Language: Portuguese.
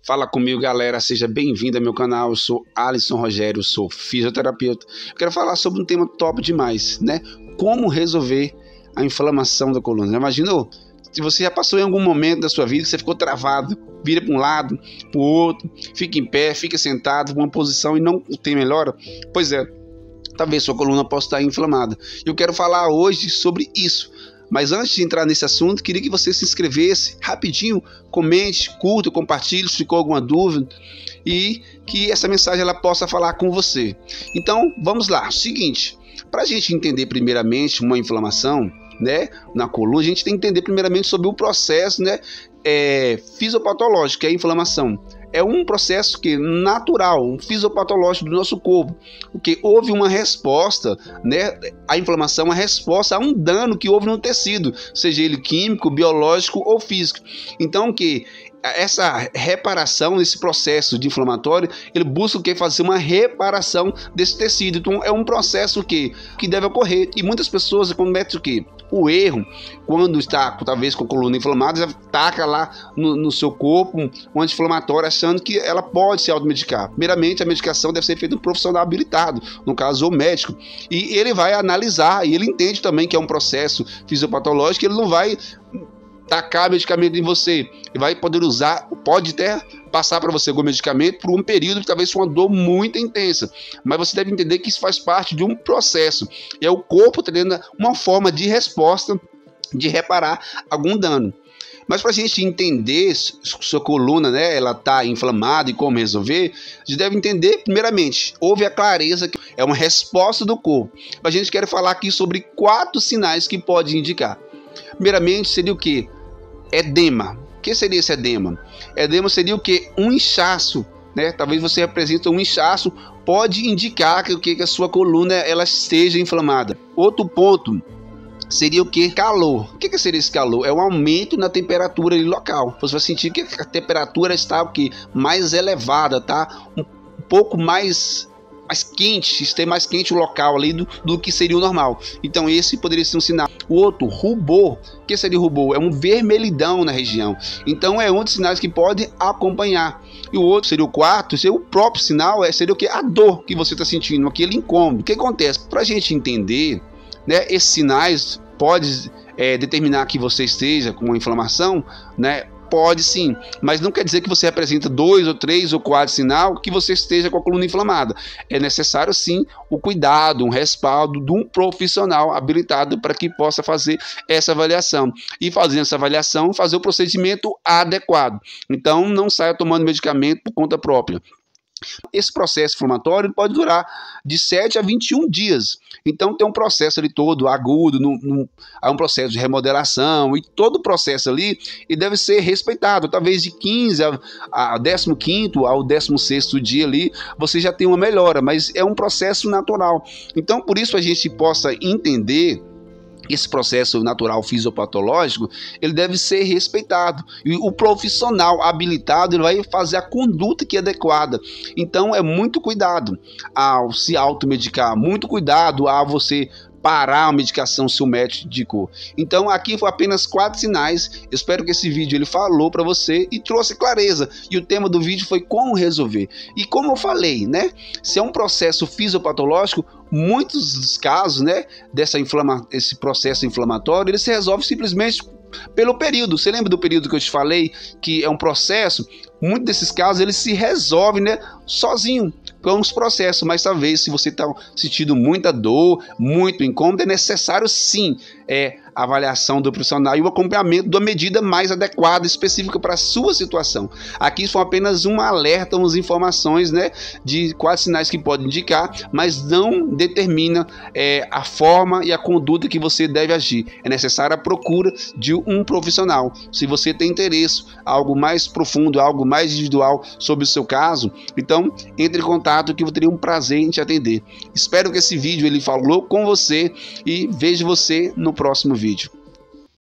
Fala comigo, galera, seja bem-vindo ao meu canal. Eu sou Alisson Rogério, sou fisioterapeuta. Eu quero falar sobre um tema top demais, né? Como resolver a inflamação da coluna. Já imaginou? Se você já passou em algum momento da sua vida que você ficou travado, vira para um lado, para o outro, fica em pé, fica sentado, numa posição e não tem melhora? Pois é, talvez sua coluna possa estar inflamada. Eu quero falar hoje sobre isso. Mas antes de entrar nesse assunto, queria que você se inscrevesse rapidinho, comente, curta, compartilhe se ficou alguma dúvida e que essa mensagem ela possa falar com você. Então, vamos lá. Seguinte, para a gente entender primeiramente uma inflamação, né, na coluna, a gente tem que entender primeiramente sobre o processo, né, fisiopatológico, que é a inflamação. É um processo que natural, um fisiopatológico do nosso corpo, porque houve uma resposta, né? A inflamação é uma resposta a um dano que houve no tecido, seja ele químico, biológico ou físico. Então, que essa reparação, esse processo de inflamatório, ele busca o que? Fazer uma reparação desse tecido. Então, é um processo que deve ocorrer. E muitas pessoas cometem o quê? O erro, quando está talvez com a coluna inflamada, já taca lá no seu corpo um anti-inflamatório, achando que ela pode se automedicar. Primeiramente, a medicação deve ser feita por um profissional habilitado, no caso, o médico. E ele vai analisar, e ele entende também que é um processo fisiopatológico, ele não vai tacar medicamento em você, e vai poder usar, pode até passar para você algum medicamento por um período que talvez seja uma dor muito intensa, mas você deve entender que isso faz parte de um processo, e é o corpo tendo uma forma de resposta de reparar algum dano. Mas para a gente entender sua coluna, né, ela está inflamada e como resolver, a gente deve entender, primeiramente, houve a clareza que é uma resposta do corpo. A gente quer falar aqui sobre 4 sinais que pode indicar. Primeiramente, seria o que? Edema. O que seria esse edema? Edema seria o que? Um inchaço, né? Talvez você apresente um inchaço, pode indicar que a sua coluna ela esteja inflamada. Outro ponto seria o que? Calor. O que seria esse calor? É um aumento na temperatura local. Você vai sentir que a temperatura está o que? Mais elevada, tá? Um pouco mais quente, esteja mais quente o local ali do que seria o normal. Então esse poderia ser um sinal. O outro, rubor. O que seria rubor? É um vermelhidão na região. Então é um dos sinais que pode acompanhar. E o outro seria o quarto, seria o próprio sinal, seria o que? A dor que você está sentindo, aquele incômodo. O que acontece? Para a gente entender, né, esses sinais pode determinar que você esteja com uma inflamação, né? Pode sim, mas não quer dizer que você apresenta 2 ou 3 ou 4 sinal que você esteja com a coluna inflamada. É necessário sim o cuidado, um respaldo de um profissional habilitado para que possa fazer essa avaliação. E fazendo essa avaliação, fazer o procedimento adequado. Então não saia tomando medicamento por conta própria. Esse processo inflamatório pode durar de 7 a 21 dias. Então tem um processo ali todo agudo, há um processo de remodelação e todo o processo ali e deve ser respeitado. Talvez de 15 a 15º ao 16º dia ali você já tem uma melhora, mas é um processo natural. Então por isso a gente possa entender esse processo natural fisiopatológico, ele deve ser respeitado. E o profissional habilitado ele vai fazer a conduta que é adequada. Então é muito cuidado ao se automedicar, muito cuidado ao você parar a medicação se o médico indicou. Então aqui foi apenas 4 sinais. Eu espero que esse vídeo ele falou para você e trouxe clareza. E o tema do vídeo foi como resolver. E como eu falei, né? Se é um processo fisiopatológico, muitos dos casos, né, esse processo inflamatório, ele se resolve simplesmente pelo período. Você lembra do período que eu te falei que é um processo? Muitos desses casos eles se resolvem, né, sozinho, com os processos, mas talvez se você está sentindo muita dor, muito incômodo, é necessário sim a avaliação do profissional e o acompanhamento da medida mais adequada, específica para a sua situação. Aqui foi apenas um alerta, umas informações, né, de 4 sinais que podem indicar, mas não determina a forma e a conduta que você deve agir. É necessária a procura de um profissional. Se você tem interesse, algo mais profundo, algo mais individual sobre o seu caso, então entre em contato que eu teria um prazer em te atender. Espero que esse vídeo ele falou com você e vejo você no próximo vídeo.